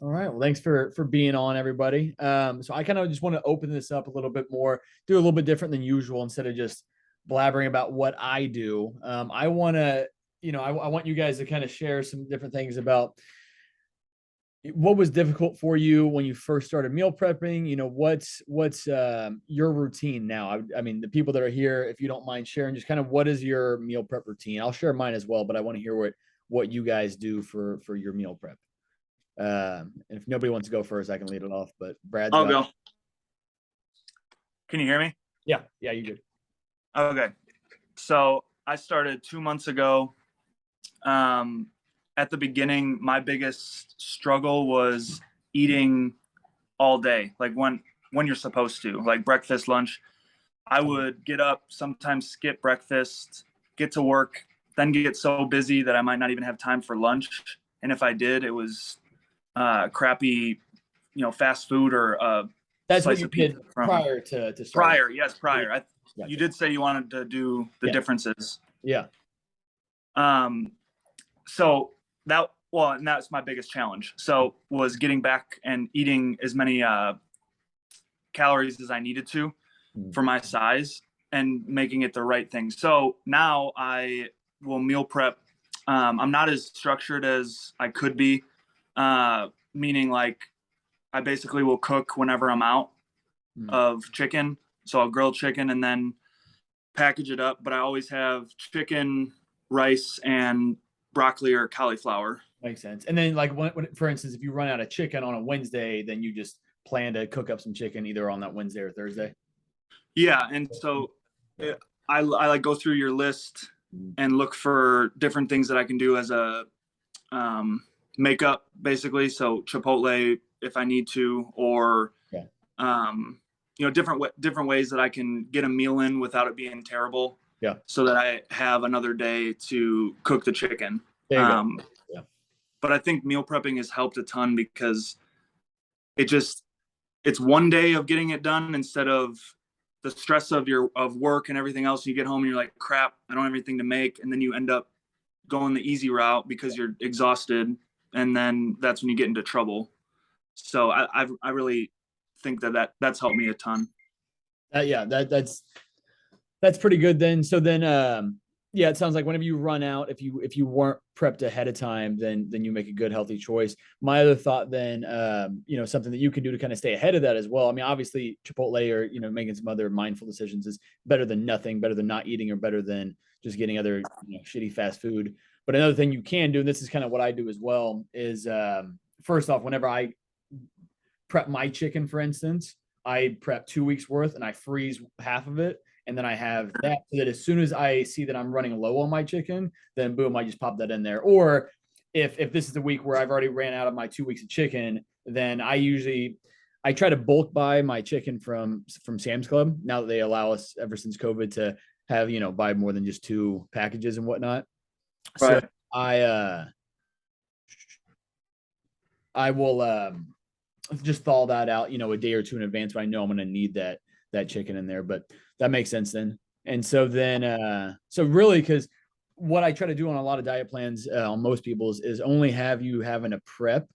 All right. Well, thanks for being on, everybody. So I kind of just want to open this up a little bit more, do a little bit different than usual instead of just blabbering about what I do. I want to, I want you guys to kind of share some different things about what was difficult for you when you first started meal prepping. What's your routine now? I mean, the people that are here, if you don't mind sharing, just kind of what is your meal prep routine? I'll share mine as well, but I want to hear what you guys do for your meal prep. And if nobody wants to go first, I can lead it off. But Brad's I'll got go. Can you hear me? Yeah, you good. Okay. So I started 2 months ago. At the beginning, my biggest struggle was eating all day, like when you're supposed to, like breakfast, lunch. I would get up, sometimes skip breakfast, get to work, then get so busy that I might not even have time for lunch. And if I did, it was crappy, fast food or That's what slice you of pizza did from prior to starting. prior. Yes, prior. Gotcha. You did say you wanted to do the differences. Yeah. So and that's my biggest challenge. So was getting back and eating as many calories as I needed to for my size and making it the right thing. So now I will meal prep. I'm not as structured as I could be, meaning like I basically will cook whenever I'm out of chicken. So I'll grill chicken and then package it up. But I always have chicken, rice, and broccoli or cauliflower. Makes sense. And then, like, for instance, if you run out of chicken on a Wednesday, then you just plan to cook up some chicken either on that Wednesday or Thursday. Yeah, and so I like go through your list and look for different things that I can do as a makeup, basically. So Chipotle if I need to, or different ways that I can get a meal in without it being terrible. Yeah. So that I have another day to cook the chicken. There you go. Yeah. But I think meal prepping has helped a ton because it's one day of getting it done instead of the stress of work and everything else. You get home and you're like, crap, I don't have anything to make. And then you end up going the easy route because you're exhausted. And then that's when you get into trouble. So I really think that's helped me a ton. That's pretty good then. So then, it sounds like whenever you run out, if you weren't prepped ahead of time, then you make a good, healthy choice. My other thought then, something that you can do to kind of stay ahead of that as well. I mean, obviously Chipotle or, making some other mindful decisions is better than nothing, better than not eating, or better than just getting other shitty fast food. But another thing you can do, and this is kind of what I do as well, is first off, whenever I prep my chicken, for instance, I prep 2 weeks worth and I freeze half of it. And then I have that so that as soon as I see that I'm running low on my chicken, then boom, I just pop that in there. Or if this is the week where I've already ran out of my 2 weeks of chicken, then I try to bulk buy my chicken from Sam's Club now that they allow us ever since COVID to have, buy more than just 2 packages and whatnot. Right. So I will just thaw that out, a day or two in advance, but I know I'm going to need that chicken in there. But that makes sense then. And so then, so really, because what I try to do on a lot of diet plans on most people's is only have you having a prep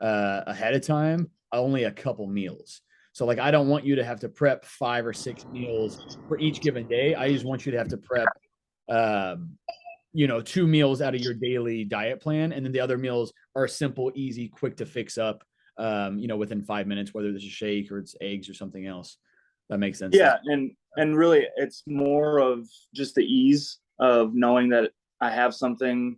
ahead of time, only a couple meals. So like, I don't want you to have to prep 5 or 6 meals for each given day. I just want you to have to prep, 2 meals out of your daily diet plan. And then the other meals are simple, easy, quick to fix up, within 5 minutes, whether it's a shake or it's eggs or something else. That makes sense. Yeah. And really it's more of just the ease of knowing that I have something.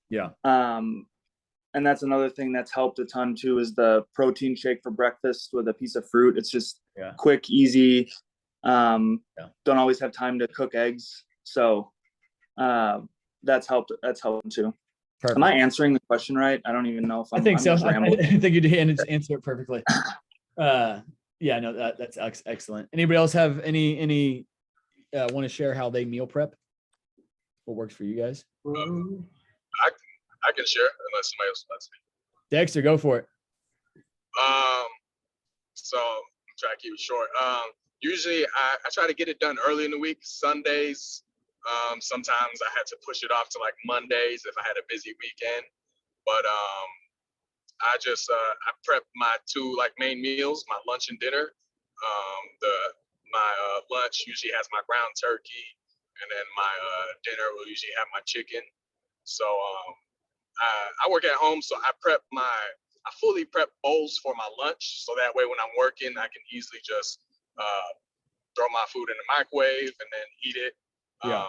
Yeah. And that's another thing that's helped a ton too, is the protein shake for breakfast with a piece of fruit. It's just quick, easy. Don't always have time to cook eggs. So, that's helped too. Perfect. Am I answering the question right? I don't even know if I think so. I think you did answer it perfectly. That's excellent. Anybody else have any want to share how they meal prep? What works for you guys? I can share unless somebody else wants to. Dexter, go for it. So I'm trying to keep it short. Usually I try to get it done early in the week. Sundays, sometimes I had to push it off to like Mondays if I had a busy weekend. But I just I prep my two like main meals, my lunch and dinner. My lunch usually has my ground turkey, and then my dinner will usually have my chicken. So I work at home, so I fully prep bowls for my lunch, so that way when I'm working, I can easily just throw my food in the microwave and then eat it. Yeah.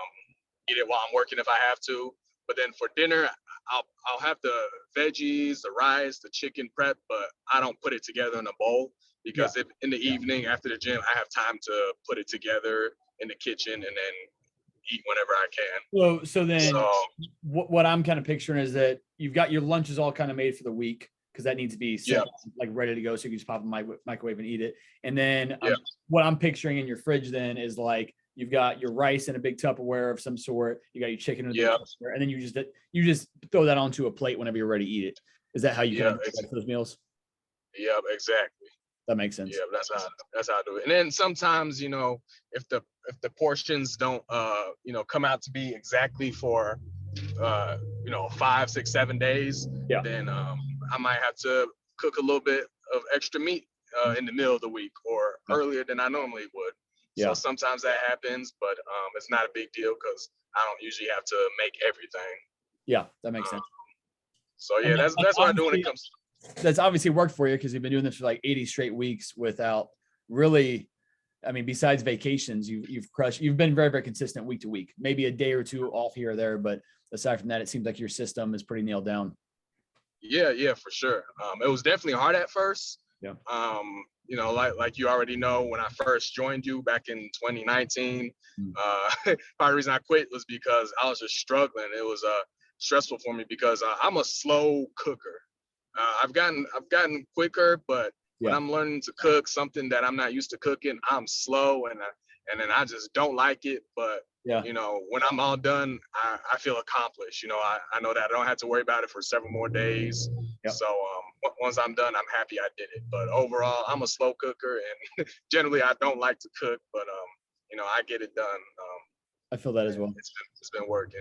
Eat it while I'm working if I have to. But then for dinner, I'll have the veggies, the rice, the chicken prep, but I don't put it together in a bowl because if in the evening after the gym, I have time to put it together in the kitchen and then eat whenever I can. So then So what I'm kind of picturing is that you've got your lunches all kind of made for the week because that needs to be set like ready to go. So you can just pop in the microwave and eat it. And then what I'm picturing in your fridge then is like, you've got your rice in a big Tupperware of some sort. You got your chicken in a big Tupperware, and then you just throw that onto a plate whenever you're ready to eat it. Is that how you kind of do those meals? Yep, exactly. That makes sense. Yeah, that's how I do it. And then sometimes, if the portions don't come out to be exactly for 5, 6, 7 days, then I might have to cook a little bit of extra meat in the middle of the week or earlier than I normally would. So sometimes that happens, but it's not a big deal because I don't usually have to make everything. Yeah, that makes sense. So yeah, that's what I do when it comes to. That's obviously worked for you because you've been doing this for like 80 straight weeks without really, I mean, besides vacations, you've been very, very consistent week to week, maybe a day or two off here or there. But aside from that, it seems like your system is pretty nailed down. Yeah, for sure. It was definitely hard at first. Yeah. Like you already know, when I first joined you back in 2019, part of the reason I quit was because I was just struggling. It was stressful for me because I'm a slow cooker. I've gotten quicker, but when I'm learning to cook something that I'm not used to cooking, I'm slow and then I just don't like it. But when I'm all done, I feel accomplished. I know that I don't have to worry about it for several more days. So once I'm done, I'm happy I did it. But overall, I'm a slow cooker, and generally I don't like to cook, but I get it done. I feel that as well. It's been working.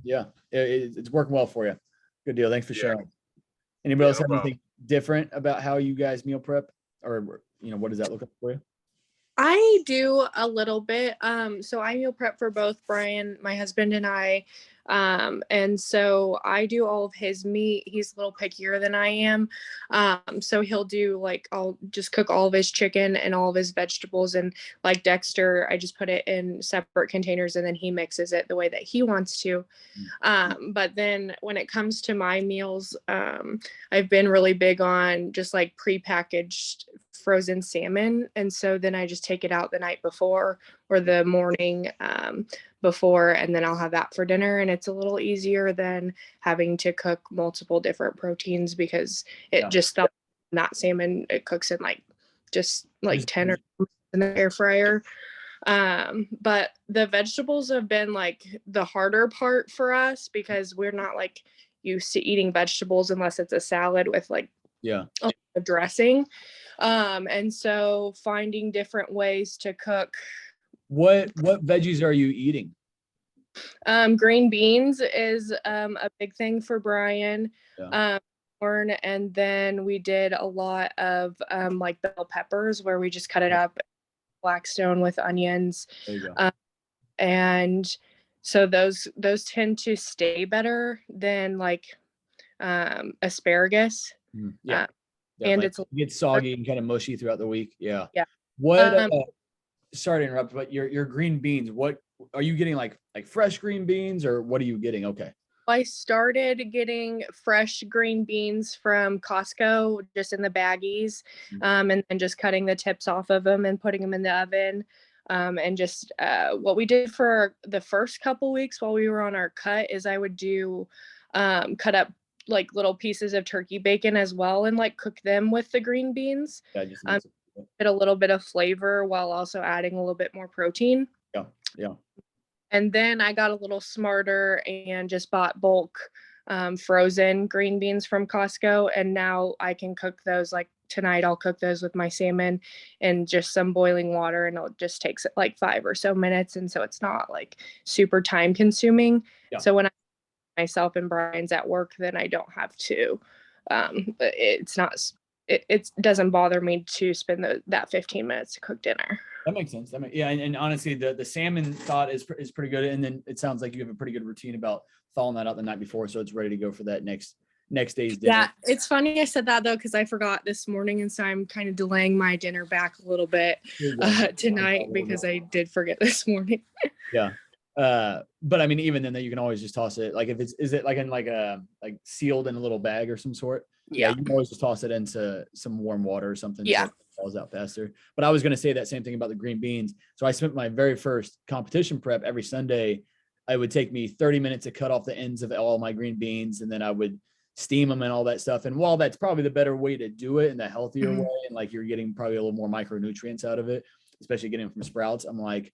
Yeah, it's working well for you. Good deal. Thanks for sharing. Anybody else have anything different about how you guys meal prep, or what does that look like for you? I do a little bit. So I meal prep for both Brian, my husband, and I. And so I do all of his meat. He's a little pickier than I am. So he'll do I'll just cook all of his chicken and all of his vegetables. And like Dexter, I just put it in separate containers and then he mixes it the way that he wants to. But then when it comes to my meals, I've been really big on just like prepackaged frozen salmon. And so then I just take it out the night before or the morning before, and then I'll have that for dinner. And it's a little easier than having to cook multiple different proteins because it just that salmon, it cooks in just 10 or in the air fryer. But the vegetables have been the harder part for us because we're not used to eating vegetables unless it's a salad with a dressing. And so finding different ways to cook. What veggies are you eating? Green beans is a big thing for Brian. Corn, and then we did a lot of bell peppers where we just cut it up, Blackstone with onions. There you go. And so those tend to stay better than asparagus. And it gets soggy and kind of mushy throughout the week. Yeah. What sorry to interrupt, but your green beans, what are you getting, like fresh green beans, or what are you getting? Okay. I started getting fresh green beans from Costco, just in the baggies, and then just cutting the tips off of them and putting them in the oven. And just what we did for the first couple weeks while we were on our cut is I would do cut up little pieces of turkey bacon as well and cook them with the green beans. Get a little bit of flavor while also adding a little bit more protein. Yeah. And then I got a little smarter and just bought bulk frozen green beans from Costco. And now I can cook those. Tonight I'll cook those with my salmon and just some boiling water, and it just takes 5 or so minutes. And so it's not super time consuming. So when myself and Brian's at work, then I don't have to But it's not, it doesn't bother me to spend that 15 minutes to cook dinner. That makes sense. Yeah. And honestly, the salmon thought is pretty good. And then it sounds like you have a pretty good routine about thawing that out the night before. So it's ready to go for that next day's dinner. Yeah, it's funny I said that though, because I forgot this morning, and so I'm kind of delaying my dinner back a little bit tonight because I did forget this morning. Yeah. But I mean, even then, that you can always just toss it. Like if is it like in like sealed in a little bag or some sort? Yeah, you can always just toss it into some warm water or something. Yeah, so it falls out faster. But I was going to say that same thing about the green beans. So I spent my very first competition prep every Sunday. It would take me 30 minutes to cut off the ends of all my green beans, and then I would steam them and all that stuff. And while that's probably the better way to do it in the healthier way, and like you're getting probably a little more micronutrients out of it, especially getting them from sprouts, I'm like,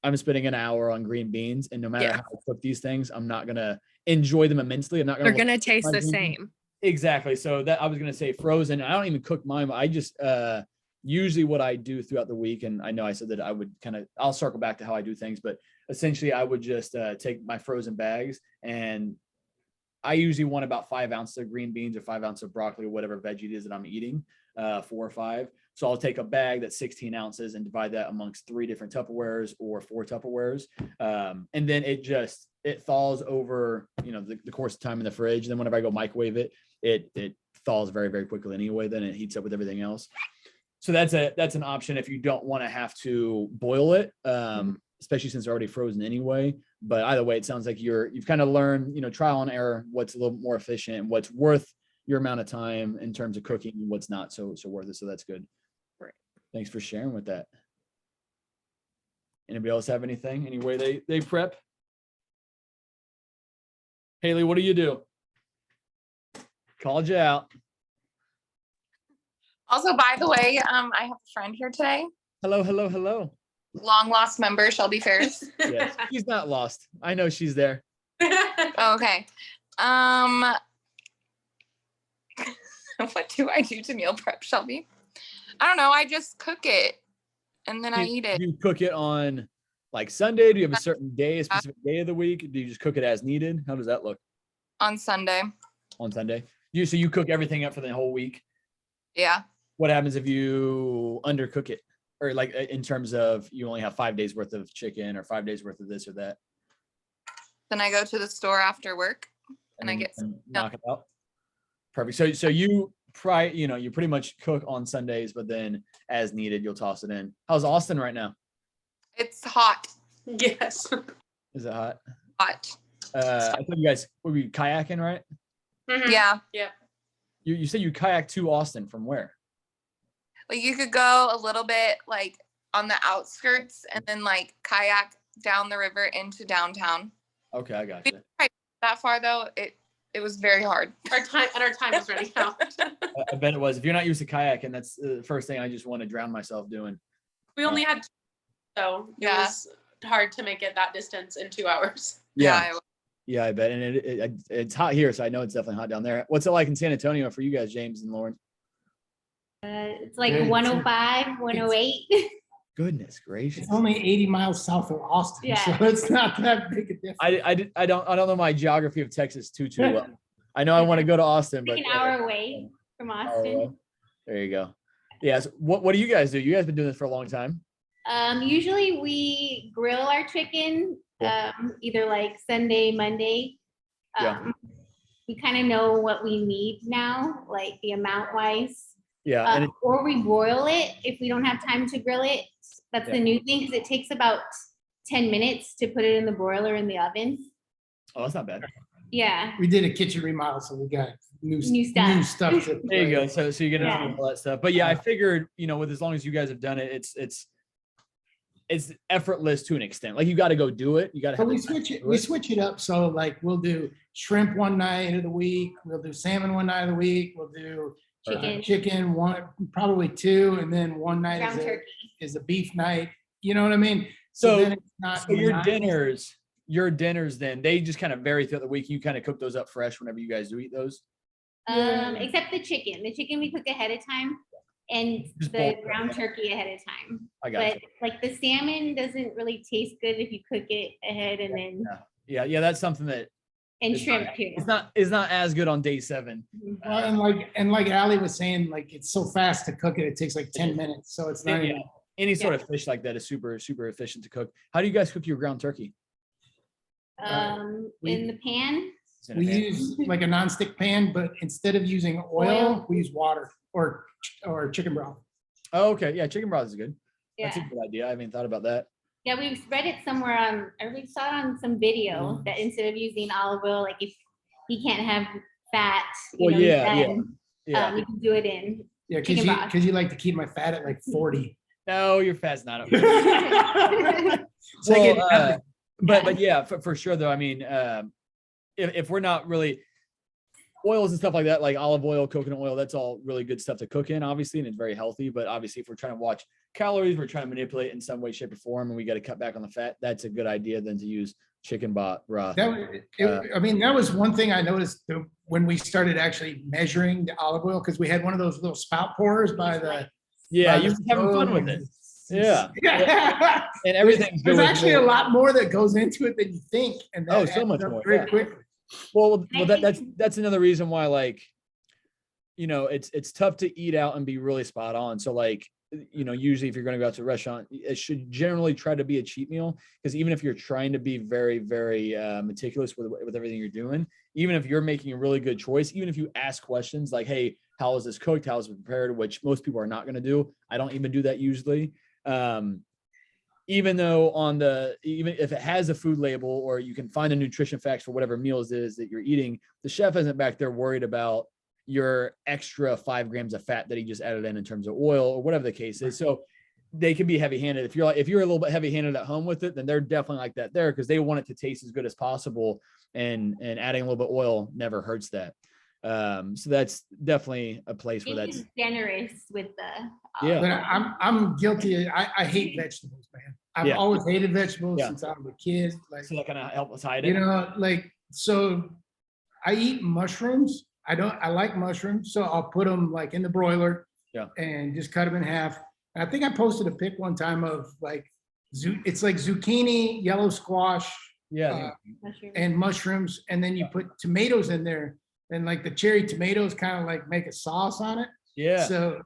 I'm spending an hour on green beans, and no matter how I cook these things, I'm not gonna enjoy them immensely. I'm not gonna. They're gonna taste the same. Exactly. So that I was gonna say frozen. I don't even cook mine. I just usually what I do throughout the week, and I know I said that I would I'll circle back to how I do things, but essentially I would just take my frozen bags, and I usually want about 5 ounces of green beans or 5 ounces of broccoli or whatever veggie it is that I'm eating, 4 or 5. So I'll take a bag that's 16 ounces and divide that amongst 3 different Tupperwares or 4 Tupperwares. And then it thaws over, the course of time in the fridge. And then whenever I go microwave it, it thaws very, very quickly anyway. Then it heats up with everything else. So that's an option if you don't want to have to boil it, especially since they're already frozen anyway. But either way, it sounds like you've kind of learned, trial and error, what's a little more efficient and what's worth your amount of time in terms of cooking and what's not so worth it. So that's good. Right. Thanks for sharing with that. Anybody else have anything? Any way they prep? Haley, what do you do? Called you out. Also, by the way, I have a friend here today. Hello. Long lost member, Shelby Ferris. Yes, she's not lost. I know she's there. Oh, okay. What do I do to meal prep, Shelby? I don't know. I just cook it and then I eat it. Do you cook it on like Sunday? Do you have a certain day, a specific day of the week? Do you just cook it as needed? How does that look? On Sunday. On Sunday? So you cook everything up for the whole week? Yeah. What happens if you undercook it? Or like in terms of you only have 5 days worth of chicken or 5 days worth of this or that? Then I go to the store after work and I get knock it out. Perfect. So you you pretty much cook on Sundays, but then as needed, you'll toss it in. How's Austin right now? It's hot. Yes. Is it hot? Hot. I thought you guys were kayaking, right? Mm-hmm. Yeah. Yeah. You said you kayak to Austin from where? Like you could go a little bit like on the outskirts and then like kayak down the river into downtown. Okay, I got you. That far though, it was very hard. Our time is running out. I bet it was. If you're not used to kayaking, that's the first thing I just want to drown myself doing. We only had 2, so it was hard to make it that distance in 2 hours. Yeah, I bet. And it's hot here, so I know it's definitely hot down there. What's it like in San Antonio for you guys, James and Lauren? It's like 105, 108. Goodness gracious! It's only 80 miles south of Austin, so it's not that big a difference. I don't know my geography of Texas too well. I know I want to go to Austin, but an hour away from Austin. There you go. Yeah. So what do you guys do? You guys been doing this for a long time. Usually we grill our chicken, either like Sunday, Monday. We kind of know what we need now, like the amount wise. Yeah. Or we broil it if we don't have time to grill it. That's the new thing, because it takes about 10 minutes to put it in the broiler in the oven. Oh, that's not bad. Yeah. We did a kitchen remodel, so we got new stuff. There you go. So you're gonna do all that stuff. But I figured, with as long as you guys have done it, it's effortless to an extent. Like you got to go do it. You got to. But we switch it up. So like we'll do shrimp one night of the week. We'll do salmon one night of the week. We'll do chicken one, probably 2, and then one night is a beef night. You know what I mean? So then it's not your dinners then they just kind of vary throughout the week. You kind of cook those up fresh whenever you guys do eat those. Except the chicken. The chicken we cook ahead of time, and the ground turkey ahead of time. But like the salmon doesn't really taste good if you cook it ahead and then. Yeah, that's something that. And shrimp too. It's not as good on day 7. Well, and like Ali was saying, like it's so fast to cook it. It takes like 10 minutes. So it's not even. Any sort of fish like that is super, super efficient to cook. How do you guys cook your ground turkey? In the pan. We use like a nonstick pan, but instead of using oil, we use water or chicken broth. Oh, okay. Yeah, chicken broth is good. Yeah. That's a good idea. I haven't thought about that. Yeah, we've read it somewhere on, or we saw it on some video that instead of using olive oil, like if he can't have fat, you know, we can do it in chicken broth. Because you like to keep my fat at like 40. No, your fat's not. Well, but yeah, for sure though. I mean, if we're not really oils and stuff like that, like olive oil, coconut oil, that's all really good stuff to cook in, obviously, and it's very healthy. But obviously, if we're trying to watch calories, we're trying to manipulate in some way, shape, or form, and we got to cut back on the fat, that's a good idea than to use chicken broth. I mean, that was one thing I noticed when we started actually measuring the olive oil, because we had one of those little spout pourers by the. Yeah, you're having fun with it. Yeah. And everything's there's actually a lot more that goes into it than you think. And that so much more. Very quickly. Well, that's another reason why, like, you know, it's tough to eat out and be really spot on. So like, you know, usually if you're going to go out to a restaurant, it should generally try to be a cheat meal, because even if you're trying to be very, very meticulous with everything you're doing, even if you're making a really good choice, even if you ask questions like, hey, how is this cooked? How is it prepared? Which most people are not going to do. I don't even do that usually. Even though even if it has a food label, or you can find the nutrition facts for whatever meals it is that you're eating, the chef isn't back there worried about your extra 5 grams of fat that he just added in terms of oil or whatever the case is. So they can be heavy-handed. If you're a little bit heavy-handed at home with it, then they're definitely like that there, because they want it to taste as good as possible, and adding a little bit of oil never hurts that. So that's definitely a place where that's generous with the. But I'm guilty. I hate vegetables, man. I've always hated vegetables since I was a kid. Like, so that kind of helps hide it. You know, like, so I eat mushrooms. I like mushrooms, so I'll put them like in the broiler and just cut them in half. And I think I posted a pic one time of like, it's like zucchini, yellow squash, and mushrooms. And then you put tomatoes in there, and like the cherry tomatoes kind of like make a sauce on it. Yeah. So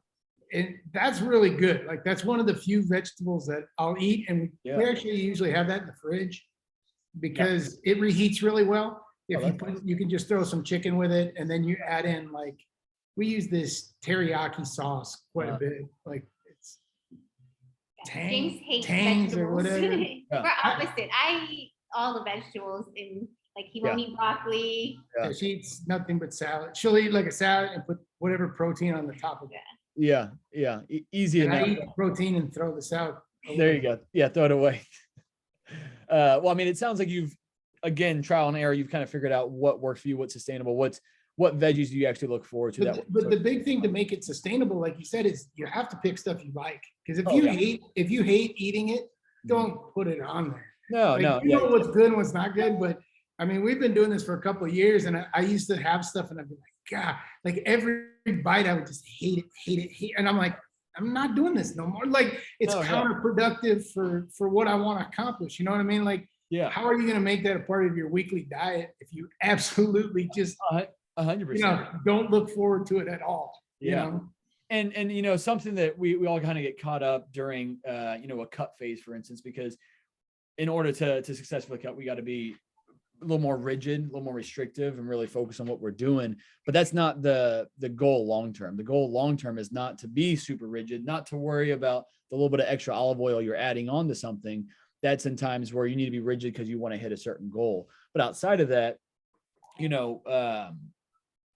that's really good. Like that's one of the few vegetables that I'll eat. And we actually usually have that in the fridge because it reheats really well. If you can just throw some chicken with it, and then you add in, like, we use this teriyaki sauce quite a bit. Like it's James hates tangs or whatever. We're opposite. I eat all the vegetables, and like he won't eat broccoli. Yeah, she eats nothing but salad. She'll eat like a salad and put whatever protein on the top of it. Yeah. Easy enough. I eat protein and throw the salad away. There you go. Yeah, throw it away. Well, I mean, it sounds like you've, again, trial and error, you've kind of figured out what works for you, what's sustainable, what veggies do you actually look forward to. But the big thing to make it sustainable, like you said, is you have to pick stuff you like. Because if you hate eating it, don't put it on there. No. You know what's good and what's not good. But I mean, we've been doing this for a couple of years, and I used to have stuff, and I'd be like, God, like every bite I would just hate it. And I'm like, I'm not doing this no more. Like it's counterproductive for what I want to accomplish. You know what I mean? Like, how are you going to make that a part of your weekly diet if you absolutely just 100%, you know, don't look forward to it at all? You know? And you know, something that we all kind of get caught up during you know, a cut phase, for instance, because in order to successfully cut, we got to be a little more rigid, a little more restrictive, and really focus on what we're doing. But that's not the goal long term. The goal long term is not to be super rigid, not to worry about the little bit of extra olive oil you're adding on to something. That's in times where you need to be rigid because you want to hit a certain goal. But outside of that, you know,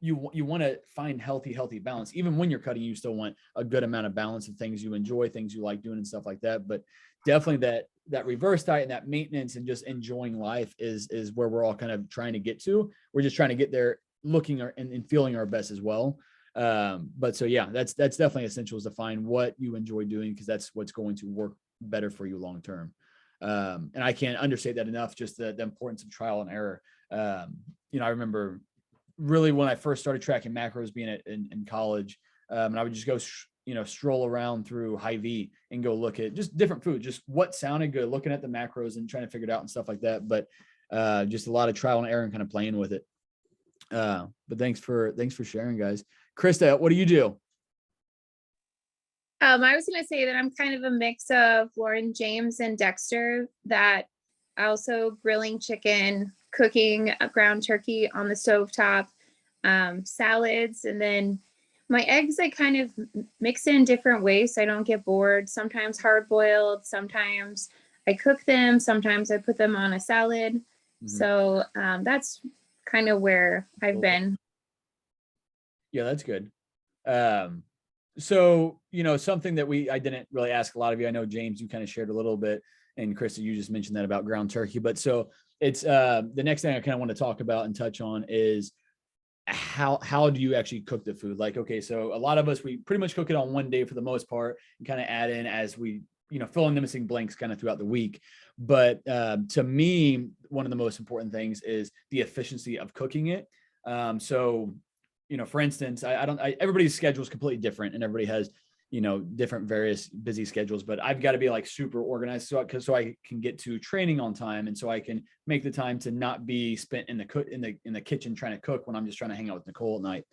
you want to find healthy balance. Even when you're cutting, you still want a good amount of balance of things you enjoy, things you like doing, and stuff like that. But definitely that reverse diet and that maintenance and just enjoying life is where we're all kind of trying to get to. We're just trying to get there, looking and feeling our best as well. But so yeah, that's definitely essential, is to find what you enjoy doing, because that's what's going to work better for you long term. And I can't understate that enough, just the importance of trial and error. You know, I remember really when I first started tracking macros being in college, and I would just go, stroll around through Hy-Vee and go look at just different food, just what sounded good, looking at the macros and trying to figure it out and stuff like that. But Just a lot of trial and error and kind of playing with it. But thanks for sharing, guys. Krista, what do you do? I was going to say that I'm kind of a mix of Lauren James and Dexter, that also grilling chicken, cooking a ground turkey on the stovetop, salads, and then my eggs I kind of mix in different ways so I don't get bored. Sometimes hard boiled, sometimes I cook them, sometimes I put them on a salad. Mm-hmm. So that's kind of where I've been. Yeah, that's good. So, something that I didn't really ask a lot of you. I know, James, you kind of shared a little bit, and Krista, you just mentioned that about ground turkey. But so it's the next thing I kind of want to talk about and touch on is how do you actually cook the food? Like, okay, so a lot of us, we pretty much cook it on one day for the most part and kind of add in as we, fill in the missing blanks kind of throughout the week. But to me, one of the most important things is the efficiency of cooking it. So, for instance, everybody's schedule is completely different and everybody has, different various busy schedules, but I've got to be like super organized so I can get to training on time. And so I can make the time to not be spent in the kitchen trying to cook when I'm just trying to hang out with Nicole at night.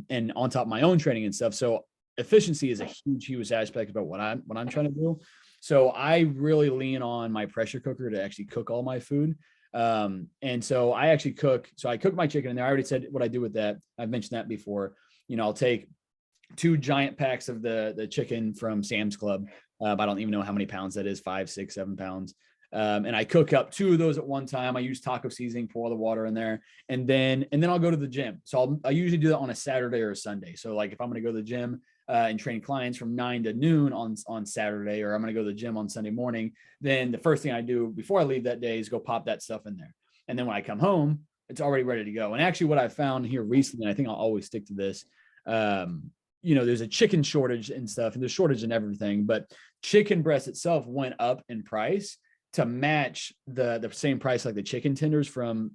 And on top of my own training and stuff. So efficiency is a huge aspect about what I'm trying to do. So I really lean on my pressure cooker to actually cook all my food. And so I actually cook. So I cook my chicken in there. I already said what I do with that. I've mentioned that before. I'll take 2 giant packs of the chicken from Sam's Club. I don't even know how many pounds that is, 5, 6, 7 pounds. And I cook up 2 of those at one time. I use taco seasoning, pour all the water in there, and then I'll go to the gym. So I usually do that on a Saturday or a Sunday. So like if I'm going to go to the gym and train clients from 9 to noon on Saturday, or I'm going to go to the gym on Sunday morning, then the first thing I do before I leave that day is go pop that stuff in there. And then when I come home, it's already ready to go. And actually what I found here recently, and I think I'll always stick to this, there's a chicken shortage and stuff, and there's shortage in everything, but chicken breast itself went up in price to match the same price like the chicken tenders from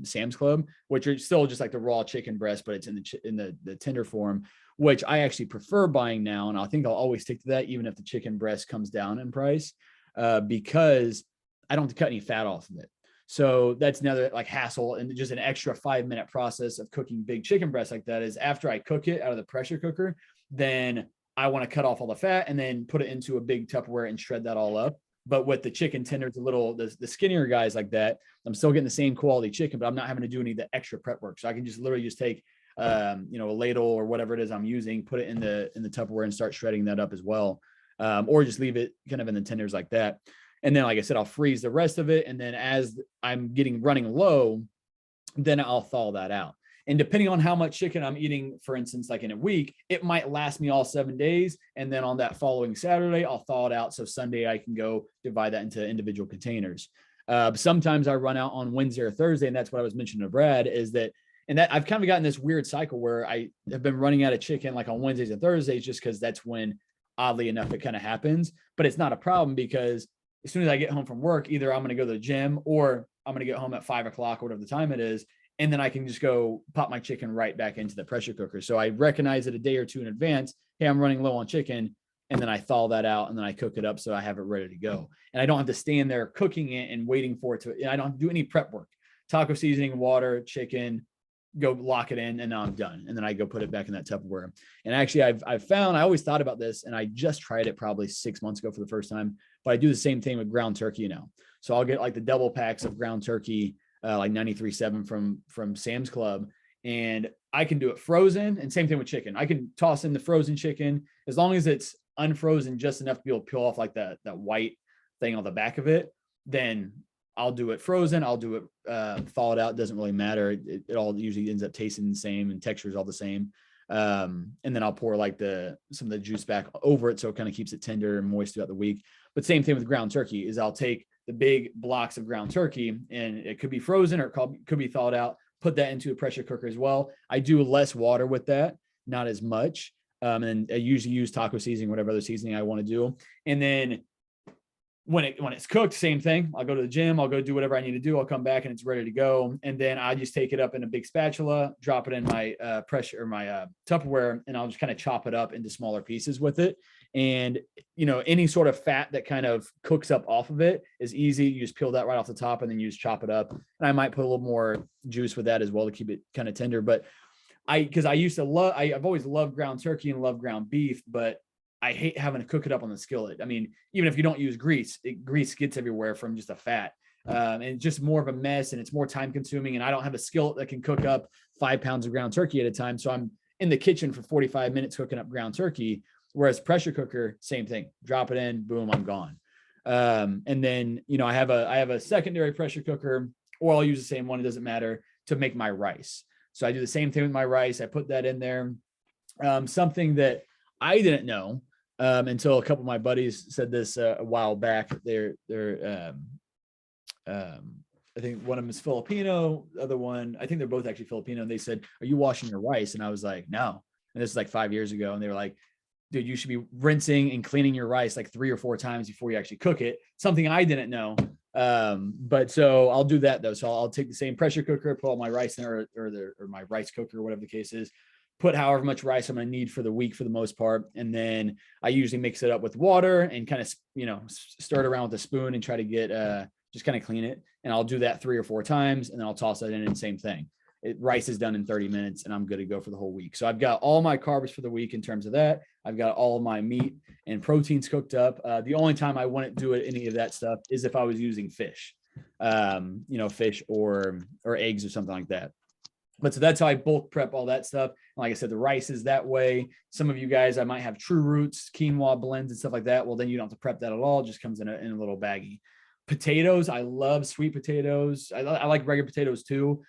Sam's Club, which are still just like the raw chicken breast, but it's in the tender form, which I actually prefer buying now. And I think I'll always stick to that, even if the chicken breast comes down in price, because I don't have to cut any fat off of it. So that's another like hassle and just an extra 5-minute process of cooking big chicken breasts like that is after I cook it out of the pressure cooker, then I want to cut off all the fat and then put it into a big Tupperware and shred that all up. But with the chicken tenders, the skinnier guys like that, I'm still getting the same quality chicken, but I'm not having to do any of the extra prep work. So I can just literally just take, a ladle or whatever it is I'm using, put it in the Tupperware and start shredding that up as well. Or just leave it kind of in the tenders like that. And then, like I said, I'll freeze the rest of it. And then as I'm running low, then I'll thaw that out. And depending on how much chicken I'm eating, for instance, like in a week, it might last me all 7 days. And then on that following Saturday, I'll thaw it out. So Sunday, I can go divide that into individual containers. Sometimes I run out on Wednesday or Thursday. And that's what I was mentioning to Brad is that, and that I've kind of gotten this weird cycle where I have been running out of chicken like on Wednesdays and Thursdays, just because that's when, oddly enough, it kind of happens. But it's not a problem because as soon as I get home from work, either I'm going to go to the gym or I'm going to get home at 5 o'clock or whatever the time it is. And then I can just go pop my chicken right back into the pressure cooker. So I recognize it a day or two in advance. Hey, I'm running low on chicken. And then I thaw that out and then I cook it up so I have it ready to go. And I don't have to stand there cooking it and waiting for it I don't have to do any prep work. Taco seasoning, water, chicken, go lock it in, and now I'm done. And then I go put it back in that Tupperware. And actually I've found, I always thought about this and I just tried it probably 6 months ago for the first time, but I do the same thing with ground turkey now. So I'll get like the double packs of ground turkey, like 93.7 from Sam's Club. And I can do it frozen, and same thing with chicken. I can toss in the frozen chicken as long as it's unfrozen just enough to be able to peel off like that white thing on the back of it. Then I'll do it frozen. I'll do it thaw it out. It doesn't really matter. It all usually ends up tasting the same and texture is all the same. And then I'll pour like some of the juice back over it, so it kind of keeps it tender and moist throughout the week. But same thing with ground turkey is I'll take the big blocks of ground turkey, and it could be frozen or it could be thawed out, put that into a pressure cooker as well. I do less water with that, not as much. And I usually use taco seasoning, whatever other seasoning I want to do. And then when it's cooked, same thing. I'll go to the gym, I'll go do whatever I need to do. I'll come back and it's ready to go. And then I just take it up in a big spatula, drop it in my my Tupperware, and I'll just kind of chop it up into smaller pieces with it. And, any sort of fat that kind of cooks up off of it is easy. You just peel that right off the top and then you just chop it up. And I might put a little more juice with that as well to keep it kind of tender. But I've always loved ground turkey and love ground beef, but I hate having to cook it up on the skillet. I mean, even if you don't use grease, grease gets everywhere from just a fat. And it's just more of a mess, and it's more time consuming. And I don't have a skillet that can cook up 5 pounds of ground turkey at a time. So I'm in the kitchen for 45 minutes cooking up ground turkey. Whereas pressure cooker, same thing. Drop it in, boom, I'm gone. And then, I have a secondary pressure cooker, or I'll use the same one. It doesn't matter, to make my rice. So I do the same thing with my rice. I put that in there. Something that I didn't know until a couple of my buddies said this a while back. I think one of them is Filipino, the other one, I think they're both actually Filipino. And they said, "Are you washing your rice?" And I was like, "No." And this is like 5 years ago. And they were like, "Dude, you should be rinsing and cleaning your rice like 3 or 4 times before you actually cook it." Something I didn't know. But so I'll do that though. So I'll take the same pressure cooker, put all my rice in there, or my rice cooker, or whatever the case is, put however much rice I'm going to need for the week for the most part. And then I usually mix it up with water and kind of, stir it around with a spoon and try to get, just kind of clean it. And I'll do that 3 or 4 times, and then I'll toss that in, and same thing. Rice is done in 30 minutes and I'm good to go for the whole week. So I've got all my carbs for the week in terms of that. I've got all of my meat and proteins cooked up. The only time I wouldn't do any of that stuff is if I was using fish, fish or eggs or something like that. But so that's how I bulk prep all that stuff. Like I said, the rice is that way. Some of you guys, I might have True Roots, quinoa blends and stuff like that. Well, then you don't have to prep that at all. It just comes in a little baggie. Potatoes, I love sweet potatoes. I like regular potatoes too.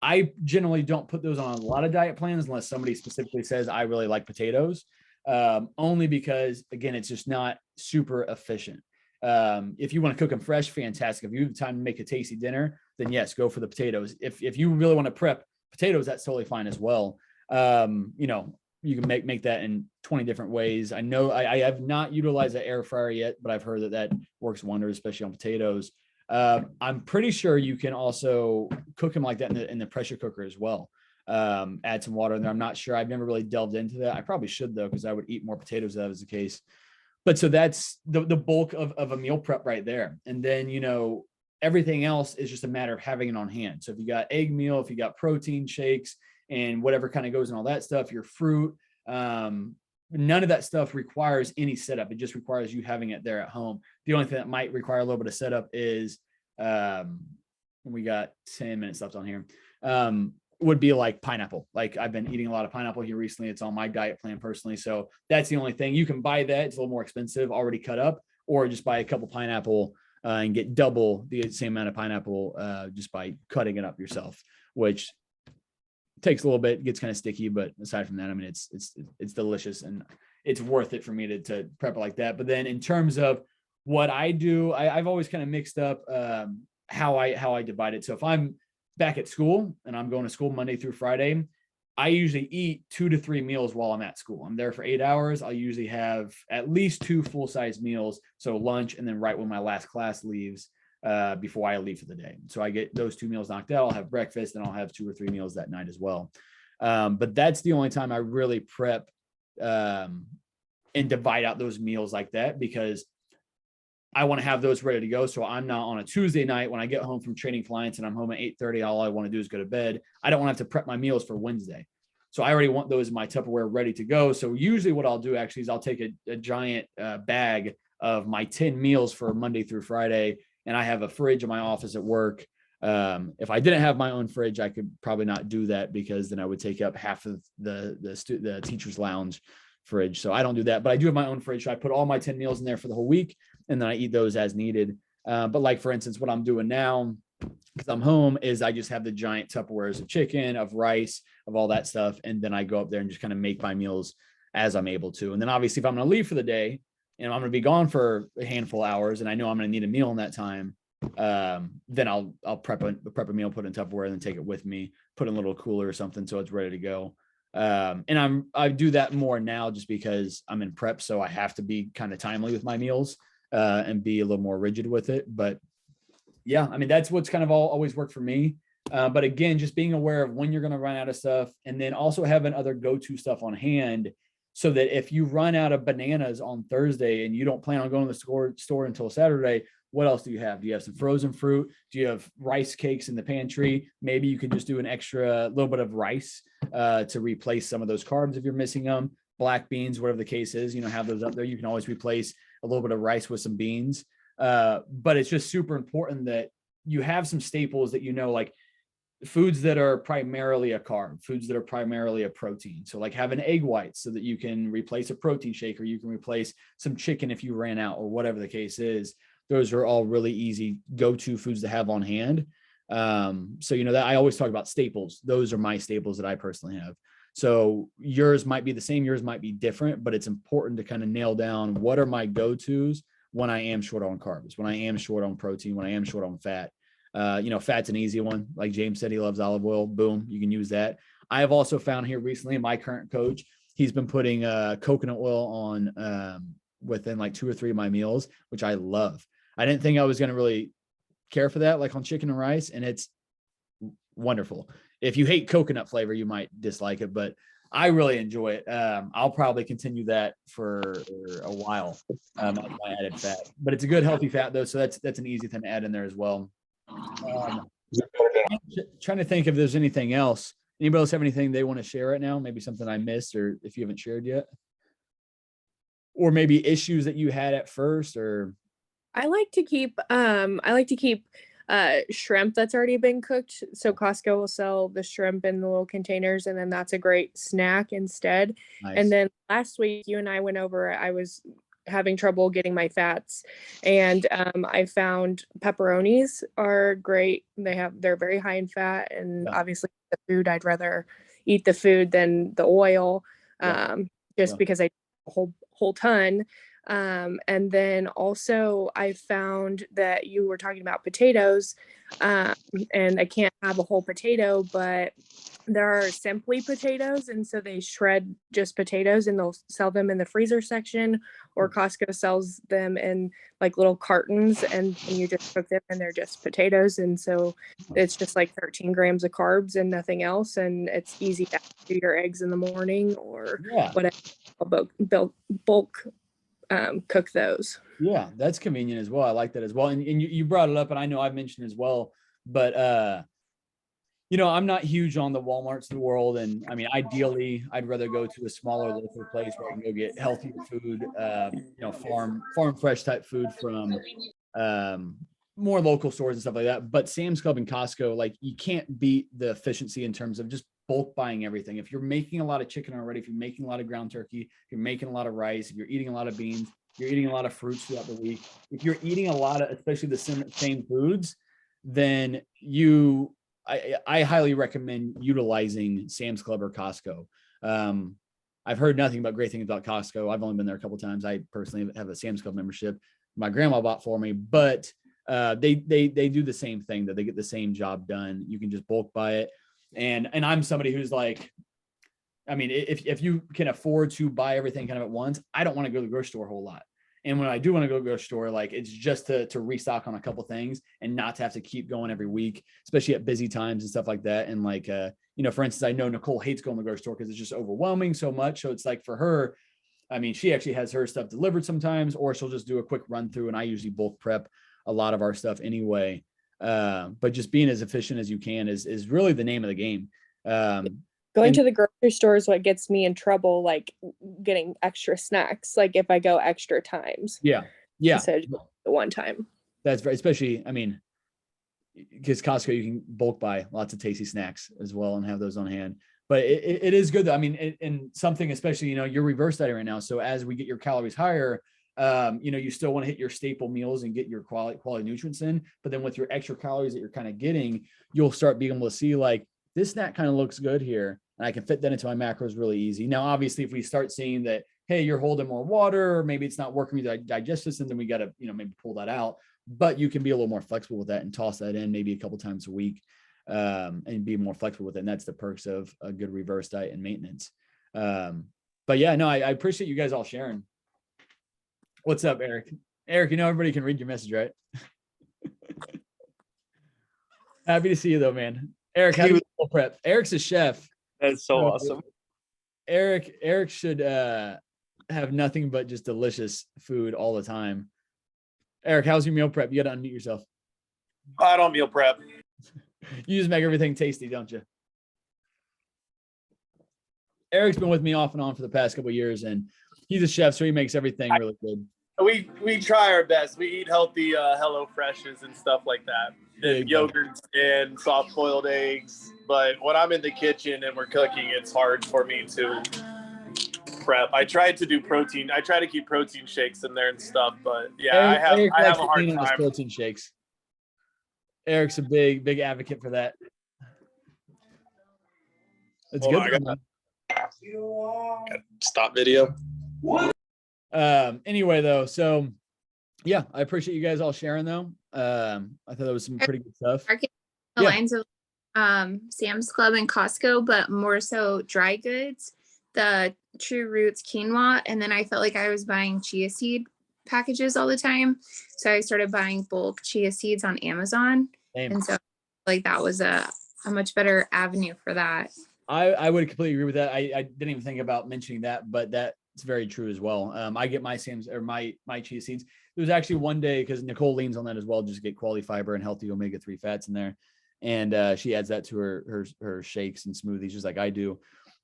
I generally don't put those on a lot of diet plans unless somebody specifically says I really like potatoes. Only because, again, it's just not super efficient. If you want to cook them fresh, fantastic. If you have time to make a tasty dinner, then yes, go for the potatoes. If you really want to prep potatoes, that's totally fine as well. You can make that in 20 different ways. I know I have not utilized an air fryer yet, but I've heard that works wonders, especially on potatoes. I'm pretty sure you can also cook them like that in the pressure cooker as well. Add some water in there. I'm not sure. I've never really delved into that. I probably should though, because I would eat more potatoes if that was the case. But so that's the bulk of a meal prep right there. And then, everything else is just a matter of having it on hand. So if you got egg meal, if you got protein shakes and whatever kind of goes in all that stuff, your fruit, none of that stuff requires any setup. It just requires you having it there at home. The only thing that might require a little bit of setup is, we got 10 minutes left on here, would be like pineapple. Like I've been eating a lot of pineapple here recently. It's on my diet plan personally. So that's the only thing. You can buy that. It's a little more expensive, already cut up, or just buy a couple pineapple and get double the same amount of pineapple just by cutting it up yourself, which takes a little bit, gets kind of sticky. But aside from that, I mean, it's delicious and it's worth it for me to prep it like that. But then in terms of what I do, I've always kind of mixed up how I divide it. So if I'm back at school and I'm going to school Monday through Friday, I usually eat 2 to 3 meals while I'm at school. I'm there for 8 hours. I'll usually have at least 2 full-size meals. So lunch, and then right when my last class leaves, before I leave for the day. So I get those 2 meals knocked out. I'll have breakfast and I'll have 2 or 3 meals that night as well. But that's the only time I really prep and divide out those meals like that, because I want to have those ready to go. So I'm not on a Tuesday night when I get home from training clients and I'm home at 8:30. All I want to do is go to bed. I don't want to have to prep my meals for Wednesday. So I already want those in my Tupperware ready to go. So usually what I'll do actually is I'll take a giant bag of my 10 meals for Monday through Friday. And I have a fridge in my office at work. If I didn't have my own fridge, I could probably not do that, because then I would take up half of the teacher's lounge fridge. So I don't do that, but I do have my own fridge. So I put all my 10 meals in there for the whole week, and then I eat those as needed. But like, for instance, what I'm doing now, because I'm home, is I just have the giant Tupperwares of chicken, of rice, of all that stuff. And then I go up there and just kind of make my meals as I'm able to. And then obviously if I'm going to leave for the day and I'm going to be gone for a handful of hours and I know I'm going to need a meal in that time, then I'll prep a meal, put it in Tupperware, and then take it with me, put in a little cooler or something so it's ready to go. And I do that more now just because I'm in prep, so I have to be kind of timely with my meals. and be a little more rigid with it. But yeah, I mean, that's what's kind of always worked for me. But again, just being aware of when you're going to run out of stuff, and then also having other go-to stuff on hand, so that if you run out of bananas on Thursday and you don't plan on going to the store until Saturday, what else do you have? Do you have some frozen fruit? Do you have rice cakes in the pantry? Maybe you could just do an extra little bit of rice to replace some of those carbs if you're missing them. Black beans, whatever the case is, have those up there. You can always replace a little bit of rice with some beans. But it's just super important that you have some staples that like foods that are primarily a carb, foods that are primarily a protein. So like having egg whites so that you can replace a protein shake, or you can replace some chicken if you ran out, or whatever the case is. Those are all really easy go-to foods to have on hand. So that I always talk about staples. Those are my staples that I personally have. So yours might be the same, yours might be different, but it's important to kind of nail down what are my go-tos when I am short on carbs, when I am short on protein, when I am short on fat. Fat's an easy one. Like James said, he loves olive oil. Boom, you can use that. I have also found here recently, my current coach, he's been putting coconut oil on within like 2 or 3 of my meals, which I love. I didn't think I was going to really care for that, like on chicken and rice, and it's wonderful. If you hate coconut flavor, you might dislike it, but I really enjoy it. I'll probably continue that for a while. As my added fat, but it's a good healthy fat though, so that's an easy thing to add in there as well. Trying to think if there's anything else. Anybody else have anything they want to share right now? Maybe something I missed, or if you haven't shared yet, or maybe issues that you had at first, or. I like to keep shrimp that's already been cooked. So Costco will sell the shrimp in the little containers, and then that's a great snack instead. Nice. And then last week you and I went over, I was having trouble getting my fats, and I found pepperonis are great. They're very high in fat, and obviously the food, I'd rather eat the food than the oil, because I whole ton. And then also I found that you were talking about potatoes, and I can't have a whole potato, but there are Simply potatoes, and so they shred just potatoes and they'll sell them in the freezer section, or Costco sells them in like little cartons, and you just cook them and they're just potatoes, and so it's just like 13 grams of carbs and nothing else, and it's easy to do your eggs in the morning or whatever. Bulk cook those. Yeah, that's convenient as well. I like that as well. And you brought it up, and I know I've mentioned as well, but I'm not huge on the Walmarts of the world. And I mean, ideally, I'd rather go to a smaller local place where I can go get healthier food, farm fresh type food from more local stores and stuff like that. But Sam's Club and Costco, like, you can't beat the efficiency in terms of just bulk buying everything. If you're making a lot of chicken already, if you're making a lot of ground turkey, if you're making a lot of rice, if you're eating a lot of beans, if you're eating a lot of fruits throughout the week, if you're eating a lot of, especially the same foods, then I highly recommend utilizing Sam's Club or Costco. I've heard nothing but great things about Costco. I've only been there a couple of times. I personally have a Sam's Club membership. My grandma bought for me, but they do the same thing, that they get the same job done. You can just bulk buy it. And I'm somebody who's like, I mean, if you can afford to buy everything kind of at once, I don't want to go to the grocery store a whole lot. And when I do want to go to the grocery store, like, it's just to restock on a couple things and not to have to keep going every week, especially at busy times and stuff like that. And like, for instance, I know Nicole hates going to the grocery store because it's just overwhelming so much. So it's like, for her, I mean, she actually has her stuff delivered sometimes, or she'll just do a quick run through, and I usually bulk prep a lot of our stuff anyway. But just being as efficient as you can is really the name of the game. Going to the grocery store is what gets me in trouble, like getting extra snacks, like if I go extra times. Yeah. Instead of the one time. That's very, especially, I mean, because Costco, you can bulk buy lots of tasty snacks as well and have those on hand. But it is good though. I mean, and something, especially, you're reverse dieting right now. So as we get your calories higher, you still want to hit your staple meals and get your quality nutrients in. But then with your extra calories that you're kind of getting, you'll start being able to see, like, this snack kind of looks good here, and I can fit that into my macros really easy. Now, obviously, if we start seeing that, hey, you're holding more water, or maybe it's not working with the digestive system, then we got to, maybe pull that out. But you can be a little more flexible with that and toss that in maybe a couple times a week, and be more flexible with it. And that's the perks of a good reverse diet and maintenance. But yeah, no, I appreciate you guys all sharing. What's up, Eric? Eric, everybody can read your message, right? Happy to see you though, man. Eric, how do you meal prep? Eric's a chef. That's so awesome. Eric should have nothing but just delicious food all the time. Eric, how's your meal prep? You got to unmute yourself. I don't meal prep. You just make everything tasty, don't you? Eric's been with me off and on for the past couple of years, and he's a chef, so he makes everything really good. We try our best. We eat healthy Hello Freshes and stuff like that, and yogurts and soft boiled eggs. But when I'm in the kitchen and we're cooking, it's hard for me to prep. I try to do protein. I try to keep protein shakes in there and stuff. But yeah, Eric I have a hard time. Protein shakes. Eric's a big advocate for that. It's good. Stop video. Anyway, though, so yeah, I appreciate you guys all sharing though. I thought that was some pretty good stuff. The lines of Sam's Club and Costco, but more so dry goods, the True Roots quinoa, and then I felt like I was buying chia seed packages all the time, so I started buying bulk chia seeds on Amazon. Same. And so like that was a much better avenue for that. I would completely agree with that. I didn't even think about mentioning that, but that's very true as well. I get my Sam's or my chia seeds. There was actually one day, because Nicole leans on that as well, just to get quality fiber and healthy omega-3 fats in there. And she adds that to her shakes and smoothies, just like I do.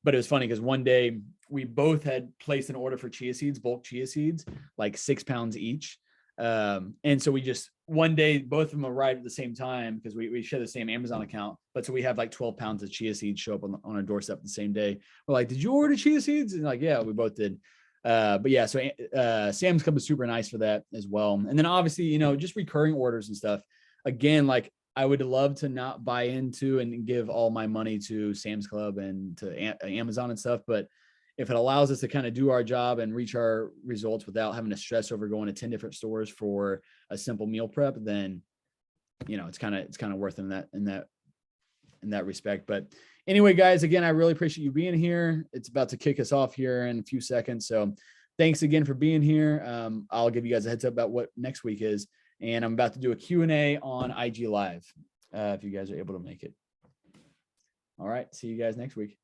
But it was funny because one day we both had placed an order for chia seeds, bulk chia seeds, like 6 pounds each. And so we just, one day, both of them arrived at the same time because we share the same Amazon account. But so we have like 12 pounds of chia seeds show up on our doorstep the same day. We're like, did you order chia seeds? And like, yeah, we both did. But yeah, so Sam's Club is super nice for that as well. And then obviously, just recurring orders and stuff. Again, like I would love to not buy into and give all my money to Sam's Club and to Amazon and stuff. But if it allows us to kind of do our job and reach our results without having to stress over going to 10 different stores for a simple meal prep, then, it's kind of worth in that respect. But anyway, guys, again, I really appreciate you being here. It's about to kick us off here in a few seconds. So thanks again for being here. I'll give you guys a heads up about what next week is. And I'm about to do a Q&A on IG Live if you guys are able to make it. All right. See you guys next week.